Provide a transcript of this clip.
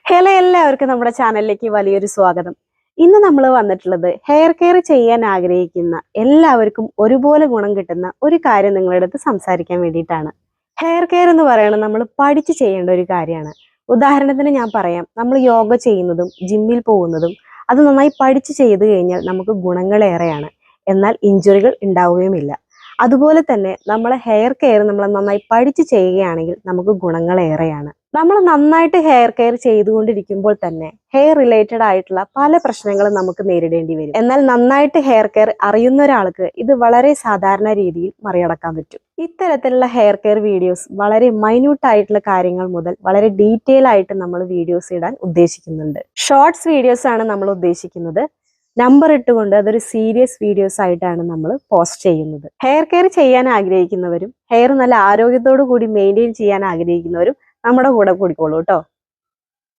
Hello, എല്ലാവർക്കും നമ്മുടെ ചാനലിലേക്ക് വലിയൊരു സ്വാഗതം. ഇന്ന് നമ്മൾ വന്നിട്ടുള്ളത് ഹെയർ കെയർ ചെയ്യാൻ ആഗ്രഹിക്കുന്ന എല്ലാവർക്കും ഒരുപോലെ ഗുണം കിട്ടുന്ന ഒരു കാര്യം നിങ്ങളുടെ അടുത്ത് സംസാരിക്കാൻ വേണ്ടിയിട്ടാണ്. ഹെയർ കെയർ എന്ന് പറയുന്നത് നമ്മൾ പഠിച്ചു ചെയ്യേണ്ട ഒരു കാര്യമാണ്. ഉദാഹരണത്തിന് ഞാൻ പറയാം, നമ്മൾ യോഗ ചെയ്യുന്നതും ജിമ്മിൽ പോകുന്നതും അത് നന്നായി പഠിച്ചു ചെയ്തു കഴിഞ്ഞാൽ നമുക്ക് ഗുണങ്ങളേറെയാണ്, എന്നാൽ ഇഞ്ചുറികൾ ഉണ്ടാവുകയുമില്ല. അതുപോലെ തന്നെ നമ്മളെ ഹെയർ കെയർ നമ്മൾ നന്നായി പഠിച്ചു ചെയ്യുകയാണെങ്കിൽ നമുക്ക് ഗുണങ്ങളേറെയാണ്. നമ്മൾ നന്നായിട്ട് ഹെയർ കെയർ ചെയ്തുകൊണ്ടിരിക്കുമ്പോൾ തന്നെ ഹെയർ റിലേറ്റഡ് ആയിട്ടുള്ള പല പ്രശ്നങ്ങളും നമുക്ക് നേരിടേണ്ടി വരും. എന്നാൽ നന്നായിട്ട് ഹെയർ കെയർ അറിയുന്ന ഒരാൾക്ക് ഇത് വളരെ സാധാരണ രീതിയിൽ മറികടക്കാൻ പറ്റും. ഇത്തരത്തിലുള്ള ഹെയർ കെയർ വീഡിയോസ് വളരെ മൈന്യൂട്ട് ആയിട്ടുള്ള കാര്യങ്ങൾ മുതൽ വളരെ ഡീറ്റെയിൽ ആയിട്ട് നമ്മൾ വീഡിയോസ് ഇടാൻ ഉദ്ദേശിക്കുന്നുണ്ട്. ഷോർട്സ് വീഡിയോസ് ആണ് നമ്മൾ ഉദ്ദേശിക്കുന്നത്. നമ്പർ ഇട്ടുകൊണ്ട് അതൊരു സീരിയസ് വീഡിയോസ് ആയിട്ടാണ് നമ്മൾ പോസ്റ്റ് ചെയ്യുന്നത്. ഹെയർ കെയർ ചെയ്യാൻ ആഗ്രഹിക്കുന്നവരും ഹെയർ നല്ല ആരോഗ്യത്തോടു കൂടി മെയിൻറ്റെയിൻ ചെയ്യാൻ ആഗ്രഹിക്കുന്നവരും നമ്മുടെ കൂടെ കൂടിക്കോളൂ കേട്ടോ.